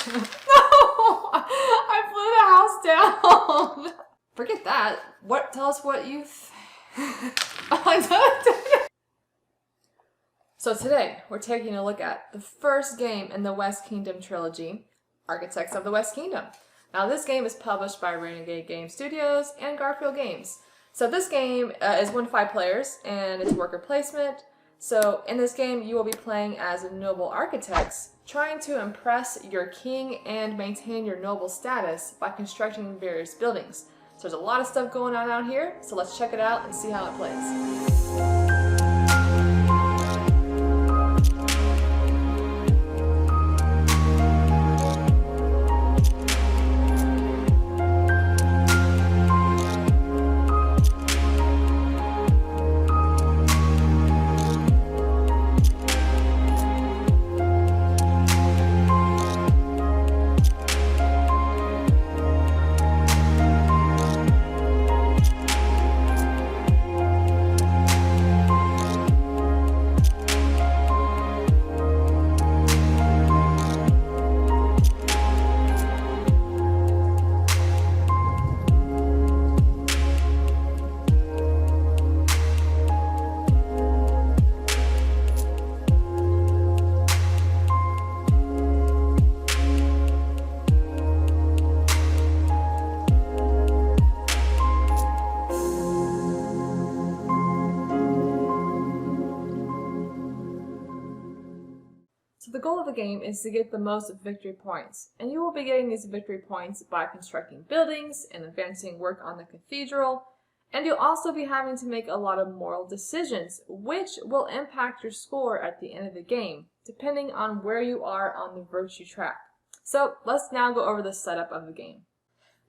No! I blew the house down! Forget that. Tell us what you So today, we're taking a look at the first game in the West Kingdom trilogy, Architects of the West Kingdom. Now this game is published by Renegade Game Studios and Garfield Games. So this game is 1 to 5 players, and it's worker placement. So in this game, you will be playing as noble architects, trying to impress your king and maintain your noble status by constructing various buildings. So there's a lot of stuff going on out here, so let's check it out and see how it plays. So the goal of the game is to get the most victory points, and you will be getting these victory points by constructing buildings and advancing work on the cathedral, and you'll also be having to make a lot of moral decisions, which will impact your score at the end of the game, depending on where you are on the virtue track. So let's now go over the setup of the game.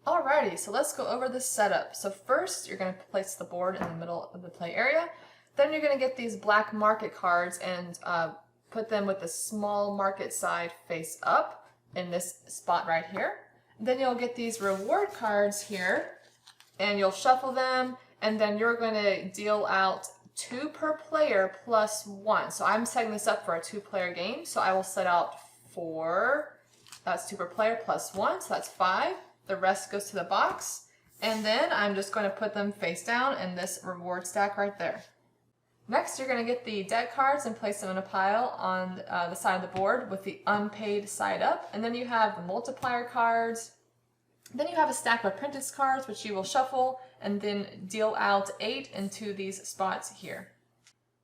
Alrighty, so let's go over the setup. So first, you're going to place the board in the middle of the play area. Then you're going to get these black market cards and put them with the small market side face up in this spot right here. Then you'll get these reward cards here, and you'll shuffle them, and then you're going to deal out 2 per player plus 1. So I'm setting this up for a 2-player game, so I will set out 4. That's 2 per player plus 1, so that's 5. The rest goes to the box, and then I'm just going to put them face down in this reward stack right there. Next, you're going to get the deck cards and place them in a pile on the side of the board with the unpaid side up. And then you have the multiplier cards. Then you have a stack of apprentice cards, which you will shuffle and then deal out 8 into these spots here.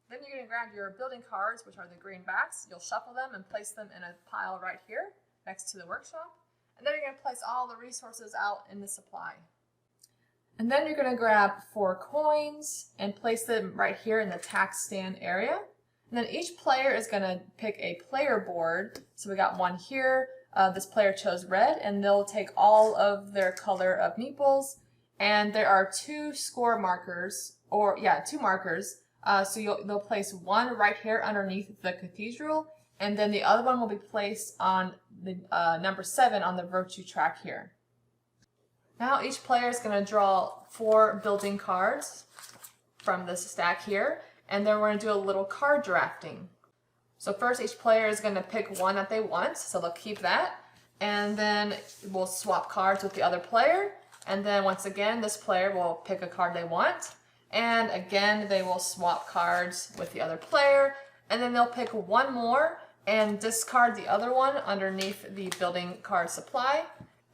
Then you're going to grab your building cards, which are the green backs. You'll shuffle them and place them in a pile right here next to the workshop. And then you're going to place all the resources out in the supply. And then you're going to grab 4 coins and place them right here in the tax stand area. And then each player is going to pick a player board. So we got 1 here. This player chose red, and they'll take all of their color of meeples. And there are 2 score markers, 2 markers. So they'll place 1 right here underneath the cathedral, and then the other one will be placed on the number 7 on the virtue track here. Now each player is going to draw 4 building cards from this stack here, and then we're going to do a little card drafting. So first each player is going to pick one that they want, so they'll keep that, and then we'll swap cards with the other player, and then once again this player will pick a card they want, and again they will swap cards with the other player, and then they'll pick 1 more and discard the other one underneath the building card supply.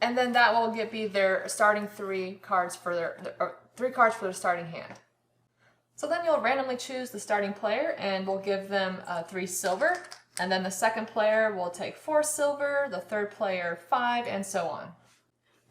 And then that will be their starting 3 cards for their starting hand. So then you'll randomly choose the starting player, and we'll give them 3 silver. And then the second player will take 4 silver, the third player 5, and so on.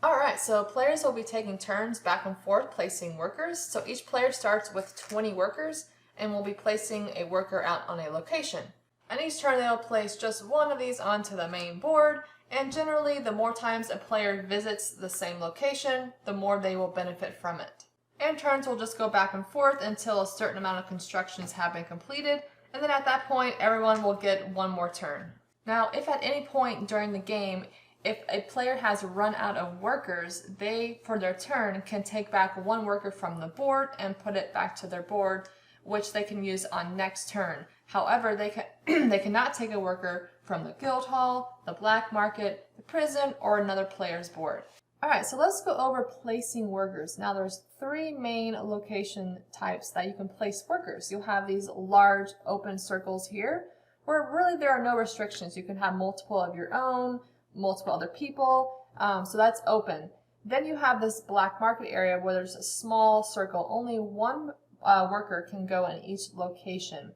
Alright, so players will be taking turns back and forth placing workers. So each player starts with 20 workers and will be placing a worker out on a location. And each turn they'll place just 1 of these onto the main board. And generally, the more times a player visits the same location, the more they will benefit from it. And turns will just go back and forth until a certain amount of constructions have been completed, and then at that point, everyone will get 1 more turn. Now, if at any point during the game, if a player has run out of workers, they, for their turn, can take back 1 worker from the board and put it back to their board, which they can use on next turn. However, they cannot take a worker from the guild hall, the black market, the prison, or another player's board. Alright, so let's go over placing workers. Now there's three main location types that you can place workers. You'll have these large open circles here, where really there are no restrictions. You can have multiple of your own, multiple other people, so that's open. Then you have this black market area where there's a small circle. Only one worker can go in each location.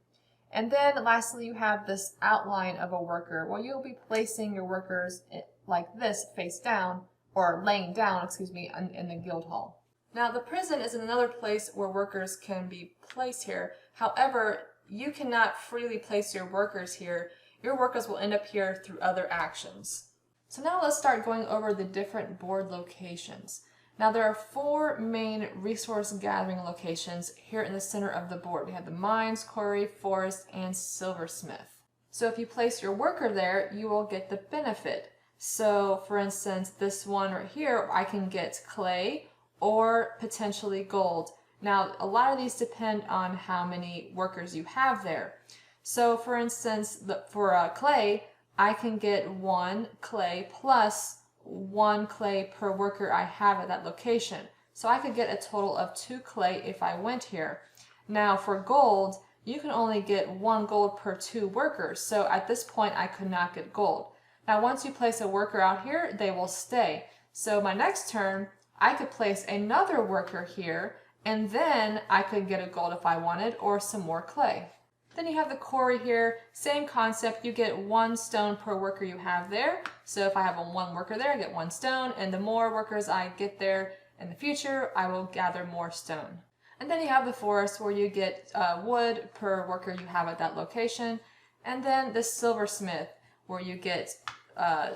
And then lastly, you have this outline of a worker where you'll be placing your workers like this, face down, or laying down, excuse me, in the guild hall. Now the prison is another place where workers can be placed here. However, you cannot freely place your workers here. Your workers will end up here through other actions. So now let's start going over the different board locations. Now there are four main resource gathering locations here in the center of the board. We have the mines, quarry, forest, and silversmith. So if you place your worker there, you will get the benefit. So for instance, this one right here, I can get clay or potentially gold. Now a lot of these depend on how many workers you have there. So for instance, for clay, I can get 1 clay plus 1 clay per worker I have at that location. So I could get a total of 2 clay if I went here. Now for gold, you can only get 1 gold per 2 workers. So at this point, I could not get gold. Now once you place a worker out here, they will stay. So my next turn, I could place another worker here, and then I could get a gold if I wanted, or some more clay. Then you have the quarry here, same concept, you get 1 stone per worker you have there. So if I have 1 worker there, I get 1 stone, and the more workers I get there in the future, I will gather more stone. And then you have the forest where you get wood per worker you have at that location. And then the silversmith where you get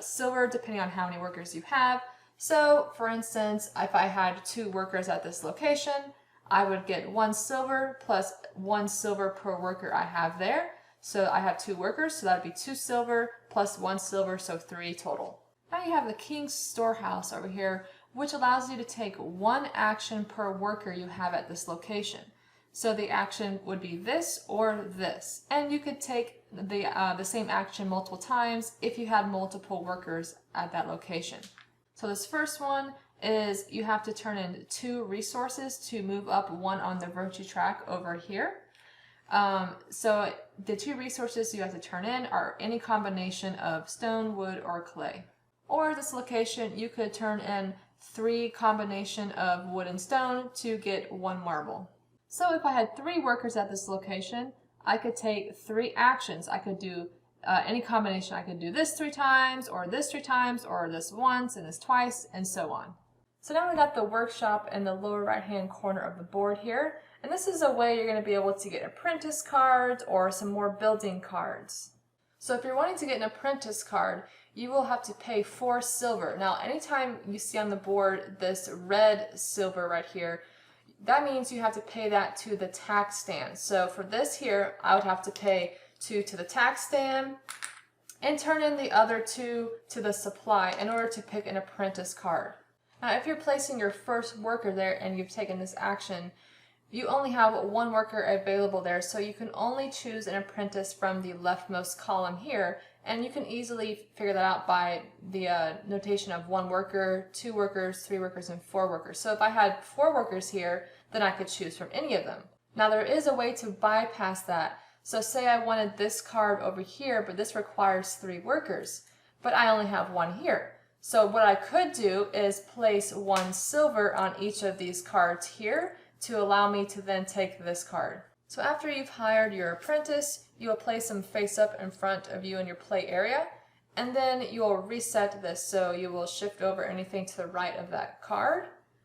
silver depending on how many workers you have. So for instance, if I had 2 workers at this location, I would get 1 silver plus 1 silver per worker I have there. So I have 2 workers, so that would be 2 silver plus 1 silver, so 3 total. Now you have the King's Storehouse over here, which allows you to take 1 action per worker you have at this location. So the action would be this or this. And you could take the same action multiple times if you had multiple workers at that location. So this first one is you have to turn in 2 resources to move up 1 on the virtue track over here. So the 2 resources you have to turn in are any combination of stone, wood, or clay. Or this location, you could turn in 3 combination of wood and stone to get 1 marble. So if I had 3 workers at this location, I could take 3 actions. I could do any combination. I could do this 3 times, or this 3 times, or this once, and this twice, and so on. So now we got the workshop in the lower right hand corner of the board here, and this is a way you're going to be able to get apprentice cards or some more building cards. So if you're wanting to get an apprentice card, you will have to pay 4 silver. Now anytime you see on the board this red silver right here, that means you have to pay that to the tax stand. So for this here, I would have to pay 2 to the tax stand and turn in the other 2 to the supply in order to pick an apprentice card. Now if you're placing your first worker there and you've taken this action, you only have 1 worker available there, so you can only choose an apprentice from the leftmost column here, and you can easily figure that out by the notation of 1 worker, 2 workers, 3 workers, and 4 workers. So if I had 4 workers here, then I could choose from any of them. Now there is a way to bypass that. So say I wanted this card over here, but this requires 3 workers, but I only have 1 here. So what I could do is place 1 silver on each of these cards here to allow me to then take this card. So after you've hired your apprentice, you will place them face up in front of you in your play area, and then you will reset this. So you will shift over anything to the right of that card,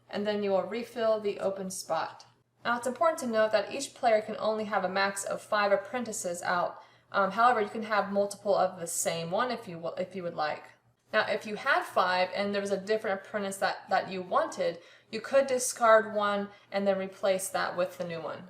and then you will refill the open spot. Now it's important to note that each player can only have a max of 5 apprentices out. However, you can have multiple of the same one if you would like. Now if you had 5 and there was a different apprentice that you wanted, you could discard 1 and then replace that with the new one.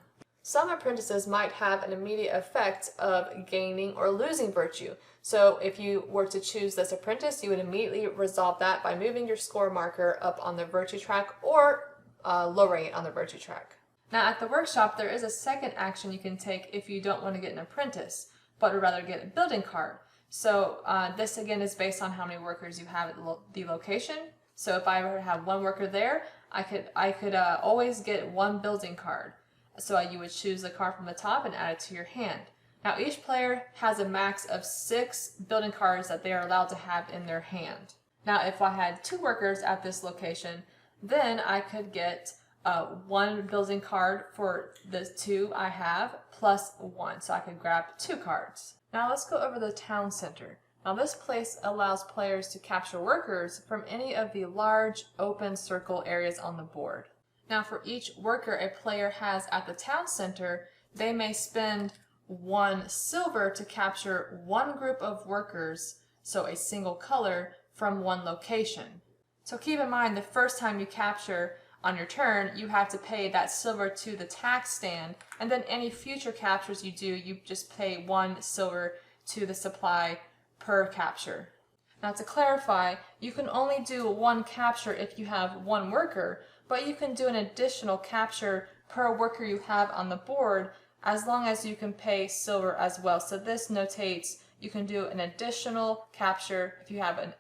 Some apprentices might have an immediate effect of gaining or losing virtue. So if you were to choose this apprentice, you would immediately resolve that by moving your score marker up on the virtue track or lowering it on the virtue track. Now at the workshop, there is a second action you can take if you don't want to get an apprentice, but would rather get a building card. So this again is based on how many workers you have at the location. So if I were to have one worker there, I could always get one building card. So you would choose the card from the top and add it to your hand. Now each player has a max of 6 building cards that they are allowed to have in their hand. Now if I had 2 workers at this location, then I could get one building card for the 2 I have plus 1. So I could grab 2 cards. Now let's go over the town center. Now this place allows players to capture workers from any of the large open circle areas on the board. Now for each worker a player has at the town center, they may spend 1 silver to capture one group of workers, so a single color, from one location. So keep in mind the first time you capture on your turn, you have to pay that silver to the tax stand, and then any future captures you do, you just pay 1 silver to the supply per capture. Now to clarify, you can only do 1 capture if you have 1 worker, but you can do an additional capture per worker you have on the board as long as you can pay silver as well. So this notates you can do an additional capture if you have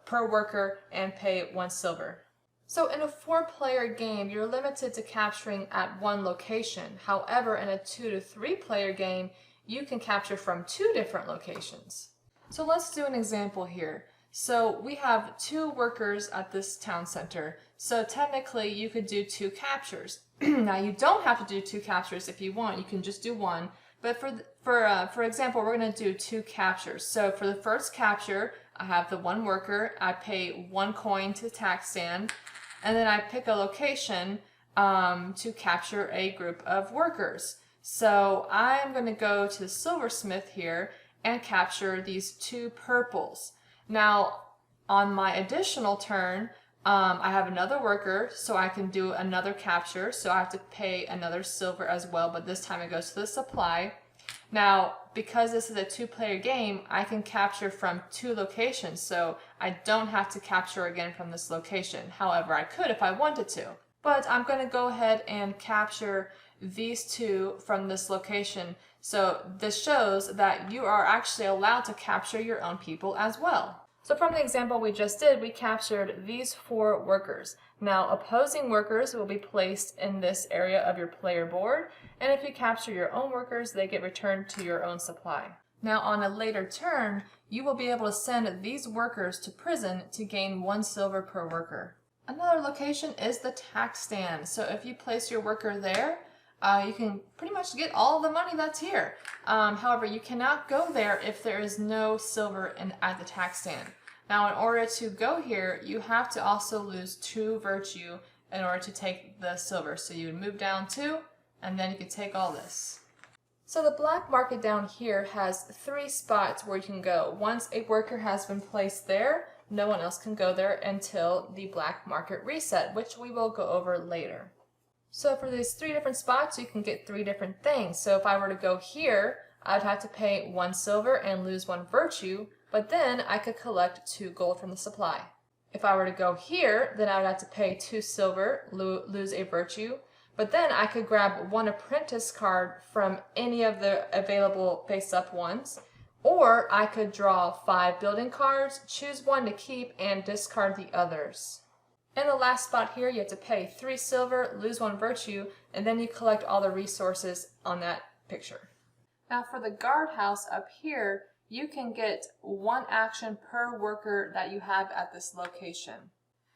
per worker and pay 1 silver. So in a 4-player game, you're limited to capturing at 1 location. However, in a 2 to 3 player game, you can capture from 2 different locations. So let's do an example here. So we have 2 workers at this town center. So technically you could do 2 captures. Now you don't have to do 2 captures if you want. You can just do 1. But for example, we're going to do 2 captures. So for the first capture, I have the 1 worker. I pay 1 coin to the tax stand, and then I pick a location to capture a group of workers. So I'm going to go to the silversmith here and capture these 2 purples. Now on my additional turn, I have another worker, so I can do another capture, so I have to pay another silver as well, but this time it goes to the supply. Now, because this is a 2-player game, I can capture from 2 locations, so I don't have to capture again from this location. However, I could if I wanted to. But I'm going to go ahead and capture these 2 from this location, so this shows that you are actually allowed to capture your own people as well. So from the example we just did, we captured these 4 workers. Now opposing workers will be placed in this area of your player board, and if you capture your own workers, they get returned to your own supply. Now on a later turn, you will be able to send these workers to prison to gain 1 silver per worker. Another location is the tax stand. So if you place your worker there, you can pretty much get all the money that's here. However, you cannot go there if there is no silver at the tax stand. Now, in order to go here, you have to also lose 2 virtue in order to take the silver. So you would move down 2, and then you could take all this. So the black market down here has 3 spots where you can go. Once a worker has been placed there, no one else can go there until the black market reset, which we will go over later. So for these 3 different spots, you can get 3 different things. So if I were to go here, I'd have to pay 1 silver and lose 1 virtue, but then I could collect 2 gold from the supply. If I were to go here, then I would have to pay 2 silver, lose a virtue, but then I could grab 1 apprentice card from any of the available face-up ones, or I could draw 5 building cards, choose 1 to keep, and discard the others. In the last spot here, you have to pay 3 silver, lose 1 virtue, and then you collect all the resources on that picture. Now for the guardhouse up here, you can get 1 action per worker that you have at this location.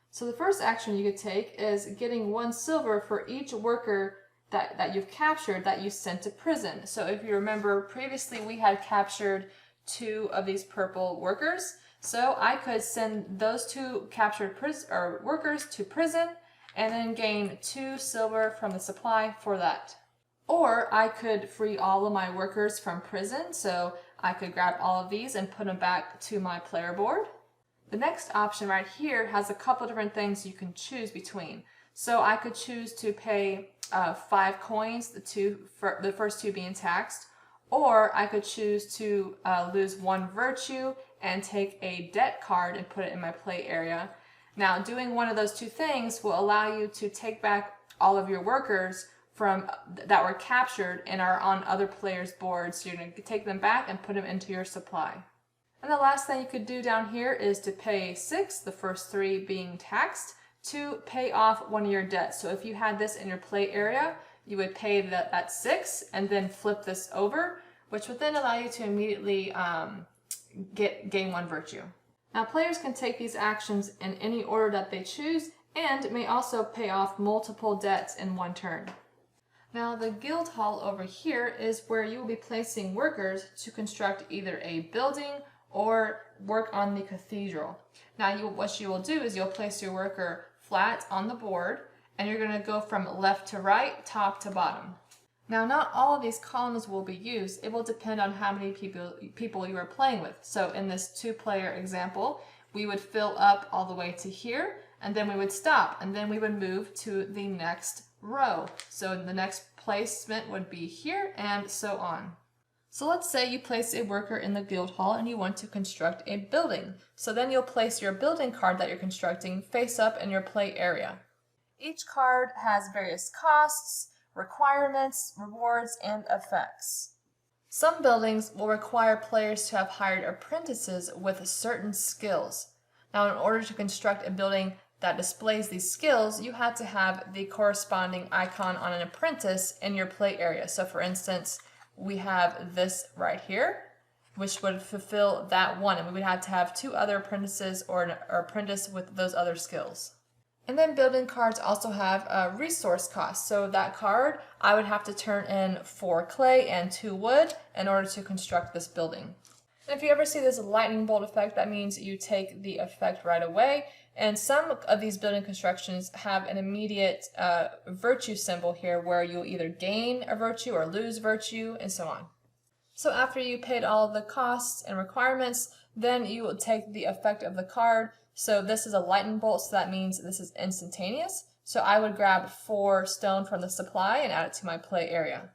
So the first action you could take is getting 1 silver for each worker that you've captured that you sent to prison. So if you remember, previously we had captured 2 of these purple workers. So I could send those 2 captured workers to prison and then gain 2 silver from the supply for that. Or I could free all of my workers from prison, so I could grab all of these and put them back to my player board. The next option right here has a couple different things you can choose between. So I could choose to pay 5 coins, the first 2 being taxed, or I could choose to lose 1 virtue and take a debt card and put it in my play area. Now, doing one of those 2 things will allow you to take back all of your workers that were captured and are on other players' boards. So you're going to take them back and put them into your supply. And the last thing you could do down here is to pay 6, the first 3 being taxed, to pay off one of your debts. So if you had this in your play area, you would pay that 6 and then flip this over, which would then allow you to immediately gain 1 virtue. Now players can take these actions in any order that they choose and may also pay off multiple debts in one turn. Now the guild hall over here is where you will be placing workers to construct either a building or work on the cathedral. Now what you will do is you'll place your worker flat on the board and you're going to go from left to right, top to bottom. Now not all of these columns will be used. It will depend on how many people you are playing with. So in this 2-player example, we would fill up all the way to here and then we would stop and then we would move to the next row. So the next placement would be here and so on. So let's say you place a worker in the guild hall and you want to construct a building. So then you'll place your building card that you're constructing face up in your play area. Each card has various costs, requirements, rewards, and effects. Some buildings will require players to have hired apprentices with certain skills. Now in order to construct a building that displays these skills, you have to have the corresponding icon on an apprentice in your play area. So for instance, we have this right here, which would fulfill that one, and we would have to have 2 other apprentices or an apprentice with those other skills. And then building cards also have a resource cost. So that card, I would have to turn in 4 clay and 2 wood in order to construct this building. And if you ever see this lightning bolt effect, that means you take the effect right away. And some of these building constructions have an immediate virtue symbol here where you'll either gain a virtue or lose virtue and so on. So after you paid all the costs and requirements, then you will take the effect of the card. So this is a lightning bolt, so that means this is instantaneous. So I would grab 4 stone from the supply and add it to my play area.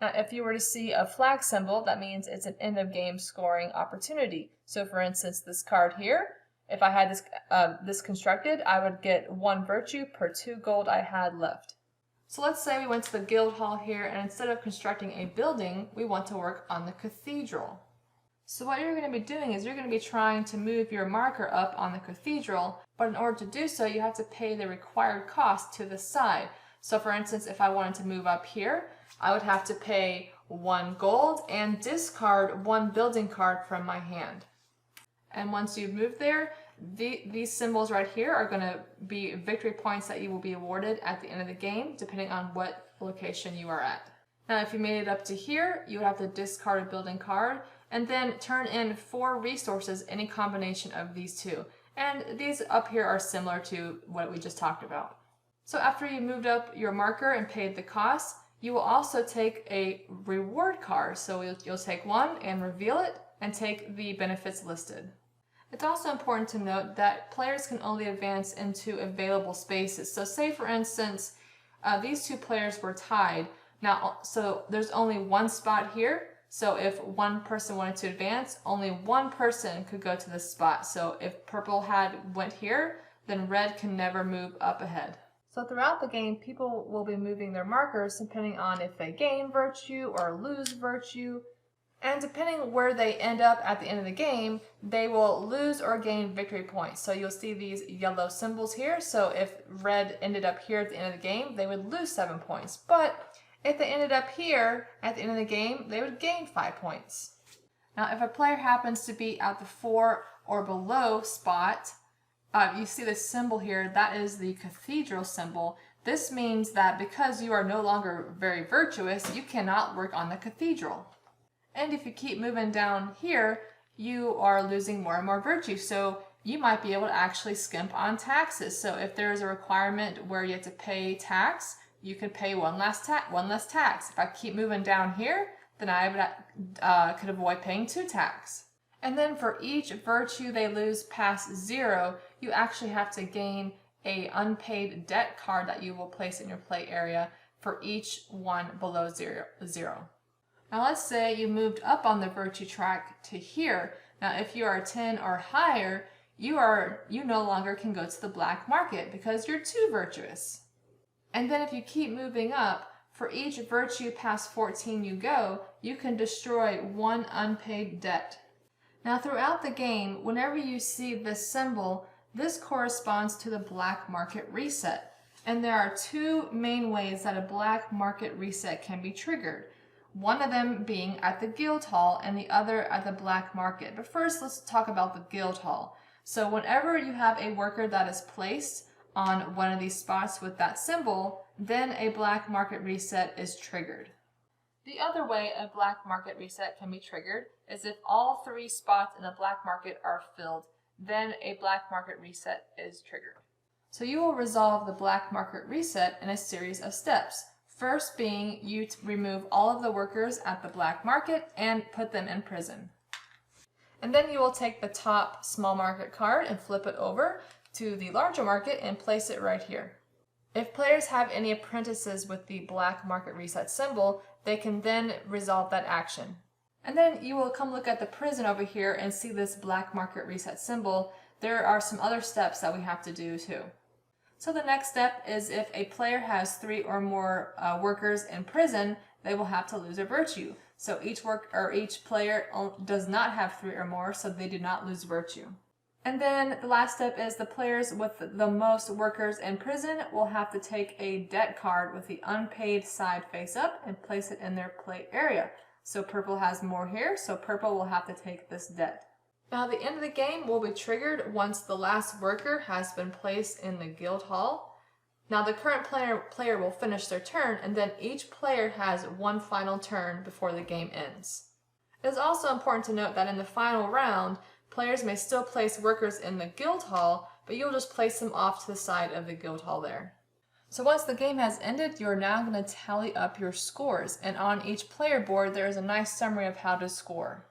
Now if you were to see a flag symbol, that means it's an end of game scoring opportunity. So for instance, this card here, if I had this constructed, I would get 1 virtue per 2 gold I had left. So let's say we went to the guild hall here and instead of constructing a building, we want to work on the cathedral. So what you're going to be doing is you're going to be trying to move your marker up on the cathedral, but in order to do so, you have to pay the required cost to the side. So for instance, if I wanted to move up here, I would have to pay 1 gold and discard 1 building card from my hand. And once you've moved there, these symbols right here are going to be victory points that you will be awarded at the end of the game, depending on what location you are at. Now, if you made it up to here, you would have to discard a building card and then turn in 4 resources, any combination of these 2. And these up here are similar to what we just talked about. So after you moved up your marker and paid the cost, you will also take a reward card. So you'll take 1 and reveal it and take the benefits listed. It's also important to note that players can only advance into available spaces. So say for instance, these 2 players were tied. Now, so there's only 1 spot here. So if 1 person wanted to advance, only 1 person could go to this spot. So if purple went here, then red can never move up ahead. So throughout the game, people will be moving their markers depending on if they gain virtue or lose virtue. And depending where they end up at the end of the game, they will lose or gain victory points. So you'll see these yellow symbols here. So if red ended up here at the end of the game, they would lose 7 points. But if they ended up here at the end of the game, they would gain 5 points. Now, if a player happens to be at the 4 or below spot, you see this symbol here, that is the cathedral symbol. This means that because you are no longer very virtuous, you cannot work on the cathedral. And if you keep moving down here, you are losing more and more virtue. So you might be able to actually skimp on taxes. So if there is a requirement where you have to pay tax, you could pay one less tax. If I keep moving down here, then I could avoid paying 2 tax. And then for each virtue they lose past 0, you actually have to gain a unpaid debt card that you will place in your play area for each one below 0. Now let's say you moved up on the virtue track to here. Now if you are 10 or higher, you no longer can go to the black market because you're too virtuous. And then if you keep moving up, for each virtue past 14 you go, you can destroy 1 unpaid debt. Now throughout the game, whenever you see this symbol, this corresponds to the black market reset. And there are two main ways that a black market reset can be triggered. One of them being at the guild hall and the other at the black market. But first, let's talk about the guild hall. So whenever you have a worker that is placed on one of these spots with that symbol, then a black market reset is triggered. The other way a black market reset can be triggered is if all 3 spots in the black market are filled, then a black market reset is triggered. So you will resolve the black market reset in a series of steps. First being you remove all of the workers at the black market and put them in prison. And then you will take the top small market card and flip it over to the larger market and place it right here. If players have any apprentices with the black market reset symbol, they can then resolve that action. And then you will come look at the prison over here and see this black market reset symbol. There are some other steps that we have to do too. So the next step is if a player has 3 or more workers in prison, they will have to lose a virtue. So each player does not have 3 or more, so they do not lose virtue. And then the last step is the players with the most workers in prison will have to take a debt card with the unpaid side face up and place it in their play area. So purple has more here, so purple will have to take this debt. Now the end of the game will be triggered once the last worker has been placed in the guild hall. Now the current player will finish their turn, and then each player has one final turn before the game ends. It is also important to note that in the final round, players may still place workers in the guild hall, but you'll just place them off to the side of the guild hall there. So once the game has ended, you're now going to tally up your scores, and on each player board there is a nice summary of how to score.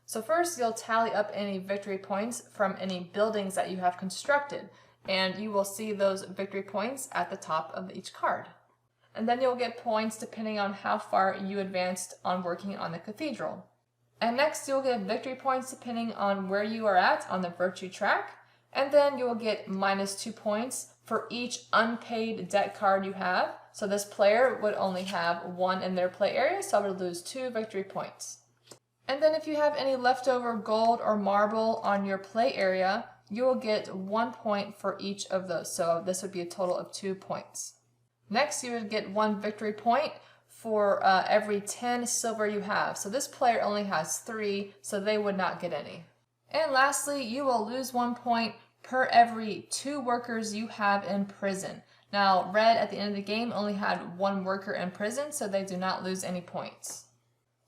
So first you'll tally up any victory points from any buildings that you have constructed, and you will see those victory points at the top of each card. And then you'll get points depending on how far you advanced on working on the cathedral. And next you'll get victory points depending on where you are at on the virtue track, and then you will get -2 points for each unpaid debt card you have. So this player would only have 1 in their play area, so I would lose 2 victory points. And then if you have any leftover gold or marble on your play area, you will get 1 point for each of those. So this would be a total of 2 points. Next, you would get 1 victory point for every 10 silver you have. So this player only has 3, so they would not get any. And lastly, you will lose 1 point per every 2 workers you have in prison. Now, red at the end of the game only had 1 worker in prison, so they do not lose any points.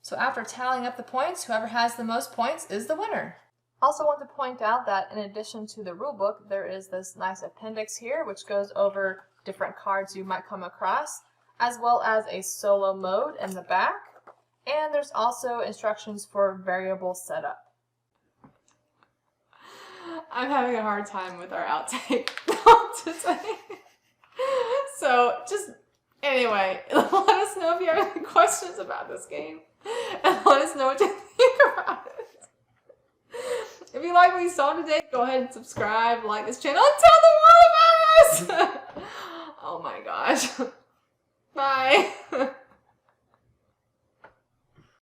So after tallying up the points, whoever has the most points is the winner. Also want to point out that in addition to the rulebook, there is this nice appendix here which goes over different cards you might come across, as well as a solo mode in the back. And there's also instructions for variable setup. I'm having a hard time with our outtake today. So anyway, let us know if you have any questions about this game. And let us know what you think about it. If you like what you saw today, go ahead and subscribe, like this channel, and tell the world about us! Oh my gosh. Bye.